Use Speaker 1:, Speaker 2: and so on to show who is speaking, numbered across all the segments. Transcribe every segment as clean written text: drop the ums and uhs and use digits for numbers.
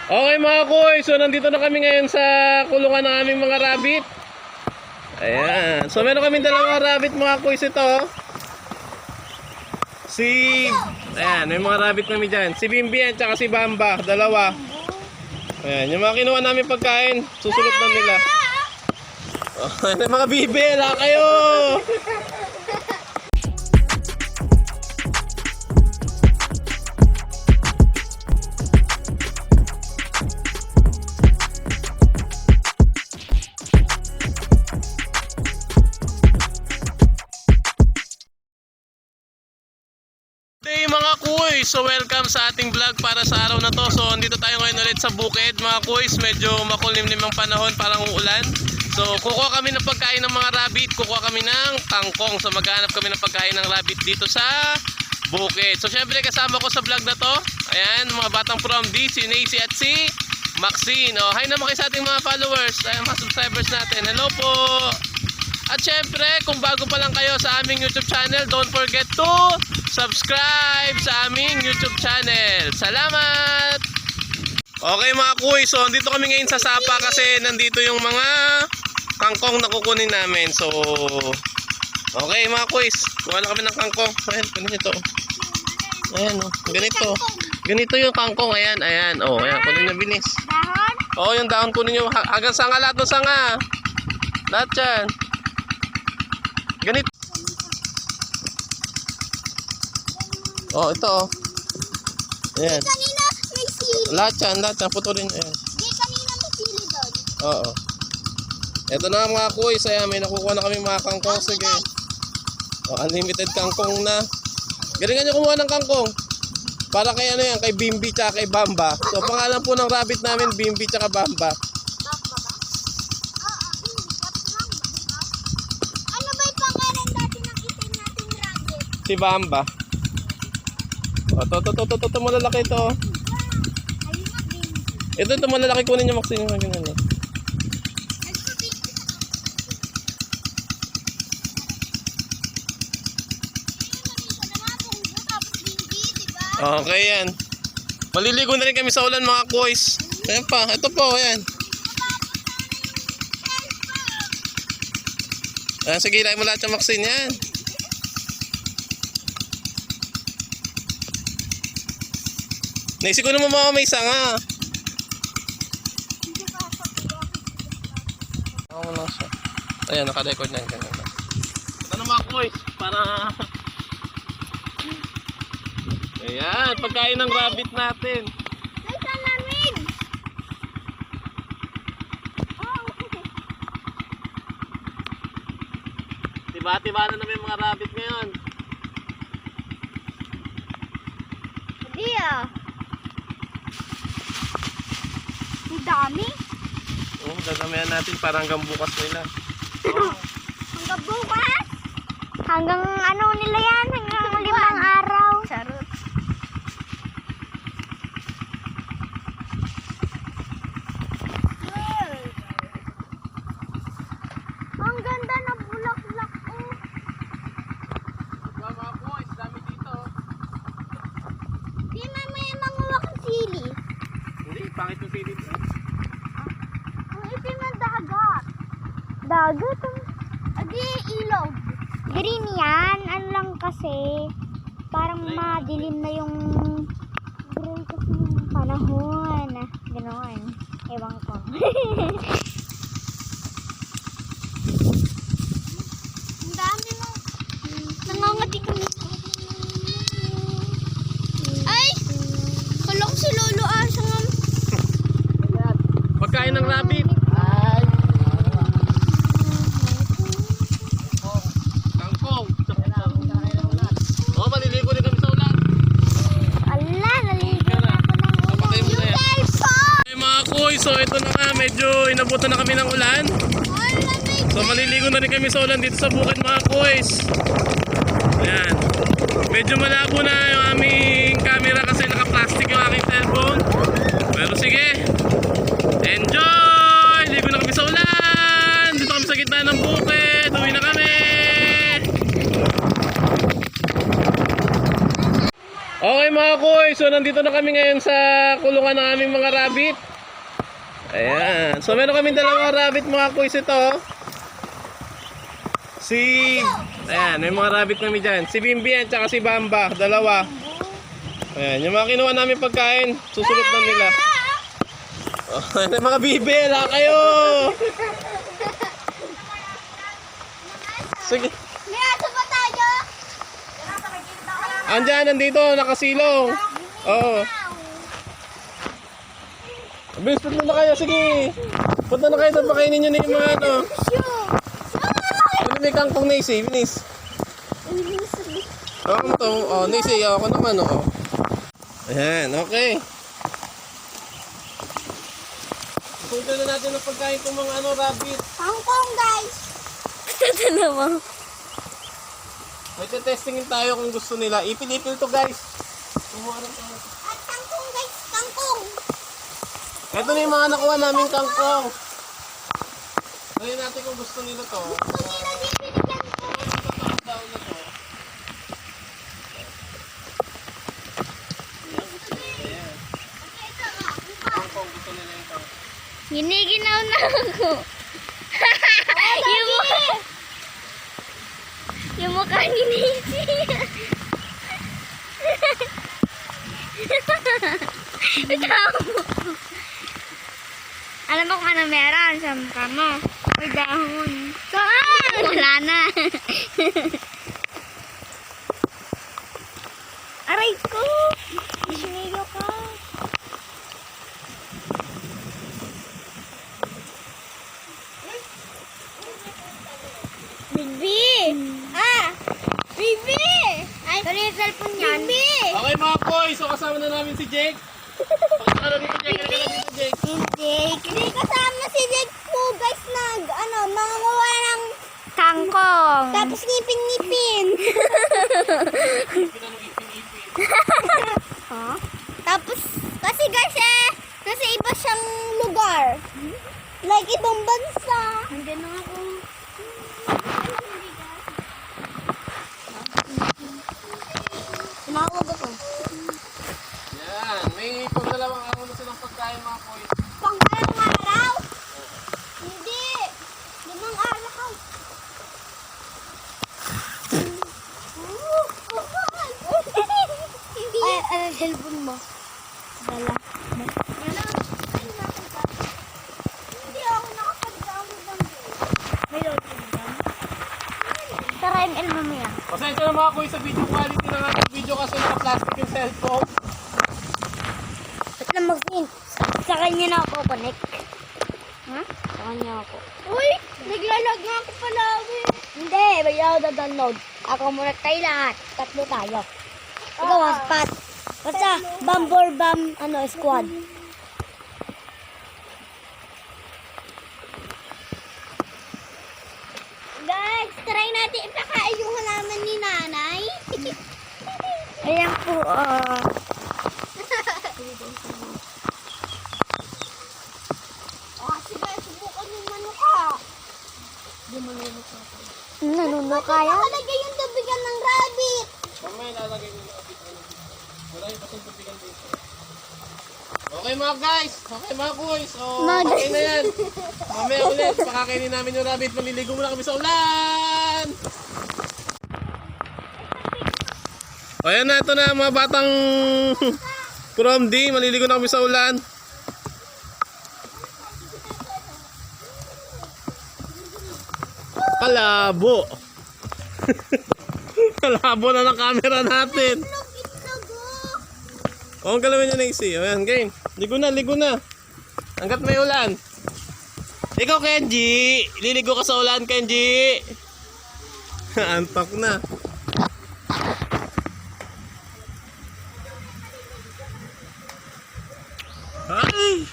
Speaker 1: Okay mga kuy, so nandito na kami ngayon sa kulungan ng aming mga rabbit. Ayan, so meron kami dalawang rabbit mga kuy. Ito ayan, may mga rabbit kami dyan. Si Bimbi at saka si Bamba, dalawa. Ayan, yung mga kinuha namin pagkain, susulot na nila. Oh, mga bibi, ala kayo! Hey mga kuy, so welcome sa ating vlog para sa araw na to. So andito tayo ngayon ulit sa bukid mga kuys. Medyo makulimlim ang panahon, parang uulan. So kukuha kami ng pagkain ng mga rabbit, kukuha kami ng kangkong. So maghanap kami ng pagkain ng rabbit dito sa bukid. So syempre kasama ko sa vlog na to, ayan, mga batang from D, si Nacy at si Maxine. Oh, hi naman kayo sa ating mga followers, mga subscribers natin. Hello po! At syempre, kung bago pa lang kayo sa aming YouTube channel, don't forget to subscribe sa aming YouTube channel. Salamat! Okay mga kuy, so andito kami ngayon sa Sapa kasi nandito yung mga kangkong na kukunin namin. So, okay mga kuy, kuha na kami ng kangkong. Ayan, ganito. Ayan, oh, ganito. Ganito yung kangkong, ayan, ayan. Oh, ayan, kunin na bilis.
Speaker 2: Dahon?
Speaker 1: Oo, yung dahon kunin nyo. Hanggang sanga, lahat ng sanga. Lahat yan. Ganito. Oh, ito oh. Ayan.
Speaker 2: Kanina may sili.
Speaker 1: Lahat yan, putulin. Ayan.
Speaker 2: Di kanina may sili doon.
Speaker 1: Oo. Ito na mga kuy, saya may nakukuha na kami mga kangkong. Sige. Oh, unlimited kangkong na. Galingan nyo kumuha ng kangkong. Para kay ano yan, kay Bimbi tsaka kay Bamba. So pangalan po ng rabbit namin, Bimbi tsaka Bamba.
Speaker 2: Ano ba yung pangalan dati ng itim nating rabbit?
Speaker 1: Si Bamba. Oh, to malalaki ito.
Speaker 2: Ayun na, baby.
Speaker 1: Ito malalaki, kunin nyo Maxine yung ganyan. Okay yan. Maliligo na rin kami sa ulan mga kuys. Ayan pa, ito po, ayan. Ayan, sige, ilay mo lahat yung Maxine yan. Naisip ko naman mga may sanga. Ako na siya. Ayan, naka-record na yan. Ito na mga kuys, para... Ayan, pagkain ng rabbit natin.
Speaker 2: Ay, salamin! Oh,
Speaker 1: Tiba-tiba na namin mga rabbit ngayon.
Speaker 2: hindi ah. Ang dami.
Speaker 1: Oh, dadamihan natin para hanggang bukas nila.
Speaker 2: Hanggang bukas? Hanggang ano nila yan? Hanggang 5 araw. Charot. Ang ganda ng bulaklak oh.
Speaker 1: Diba mga boys, dami dito.
Speaker 2: Di mamaya manguha kang sili.
Speaker 1: Hindi, pangit yung pilit.
Speaker 2: Ang itim ng dagat. Dagat? Adi, ilog. Green yan. Ano lang kasi, parang madilim na yung gray kasi yung panahon. Ganoon. Ewan ko. Ang dami mo. Nangangati kami. Ay! Kalong si Lolo Asang.
Speaker 1: Pagkain ng rabbit. Kangkong. Oh, maliligo din kami sa ulan.
Speaker 2: Ala, naligo na ako ng
Speaker 1: Papatay mo na yan.
Speaker 2: cellphone!
Speaker 1: Hey mga kuy, so ito na nga, medyo inabutan na kami ng ulan. So maliligo na rin kami sa ulan dito sa bukid mga kuys. Ayan. Medyo malabo na yung aming camera kasi naka-plastic yung aking cellphone. Pero sige, enjoy! Ligo na kami sa ulan! Dito kami sa gitna ng bukid. Uwi na kami! Okay mga kuy, kuy, so nandito na kami ngayon sa kulungan ng aming mga rabbit. Ayan. So meron kami dalawang rabbit mga kuy ito. Ayan, may mga rabbit kami dyan. Si Bimbi at saka si Bamba, dalawa. Ayan, yung mga kinuha namin pagkain, susulot na nila. Oh, ayan, mga bibi, ala kayo! Sige.
Speaker 2: May aso ba tayo?
Speaker 1: Andyan, nandito, nakasilong. Oo. Bilis, punta na kayo, sige. Punta na kayo, pakainin nyo na yung mga ano. Ano may kangkong Nacy, binis. Oo, mo to. Oh, Nacy, ako naman, oo. Ayan, okay. Punta na natin ang pagkain ng mga ano, rabbit.
Speaker 2: Kangkong, guys. Ito naman.
Speaker 1: May testingin tayo kung gusto nila. Ipil-ipil to, guys. Kumuharap tayo.
Speaker 2: At kangkong, guys. Kangkong.
Speaker 1: Ito na yung mga nakuha namin kangkong. Ngayon natin kung gusto nila to.
Speaker 2: Gusto nila di pinigyan ko.
Speaker 1: Down na to. Ayan. Kangkong, gusto nila yung kangkong.
Speaker 2: Giniginaw na ako. Yung mukha ni Nancy. Alam mo kung ano meron sa mukha mo? May dahon. Saan? Wala na. Aray ko! Isiniyo ka. Bibi! Ah! Bibi! Ay, ano yung cellphone niyan? Bibi!
Speaker 1: Okay mga boys, so kasama na namin si Jake. Pakita na dito Jake, halika na dito Jake.
Speaker 2: Hindi kasama si Jake po guys mangunguha ng kangkong. Tapos ngipin-ngipin.
Speaker 1: Pinanong ipin-ipin.
Speaker 2: Huh? Tapos, kasi guys nasa iba siyang lugar. Like ibang bansa. Nandiyan na ako. Tinawag ako.
Speaker 1: Yan, may pagdalawang araw na silang pagkain mga boys.
Speaker 2: Pangkalang araw? Hindi. 5 araw. Ay, ano cellphone mo? Dala. Hindi ako nakapag-download ng game. May load ka dyan? Tara, ML mamaya.
Speaker 1: Pasensya na mga boys sa video quality ng ating video kasi naka-plastic yung cellphone.
Speaker 2: Ba't lang mag-in? Sa kanya na ako connect. Ha? Sa kanya ako. Uy! Naglalag nga ako pala. Hindi, may ako na-download. Ako muna tayo lahat. 3 tayo. Ikaw, hotspot. Basta, squad. Guys, try natin ipakain yung halaman ni nanay. Ayan po, sige, subukan yung manuka. Nanunuka yan? Nakalagay yung tubigan ng rabbit.
Speaker 1: Mamaya lalagay ko yung kapit. Wala yung pasang tubigan dito. Okay mga guys, okay mga boys. So, okay na yan. Mamaya ulit, pakakainin namin yung rabbit. Maliligo muna kami sa ulan. O yan na, ito na mga batang from D. Maliligo na kami sa ulan. Kalabo. Kalabo na ng camera natin. O, ang galawin niya na isi. O yan, game. Ligo na, ligo na. Hanggat may ulan. Ikaw, Kenji. Liligo ka sa ulan, Kenji. Antok na. Ay!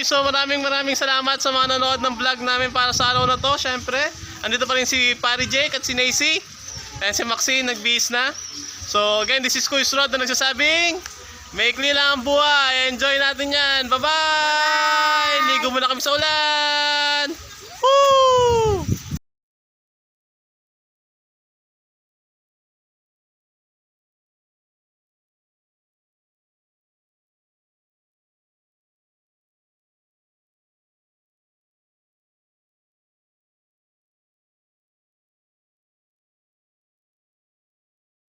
Speaker 1: So maraming salamat sa mga nanonood ng vlog namin para sa araw na to. Syempre, andito pa rin si Pari Jake at si Nacy. And si Maxine nagbihis na. So again, this is Kuis Rod na nagsasabing, maikli lang ang buhay. Enjoy natin yan. Bye-bye! Ligo muna kami sa ulan!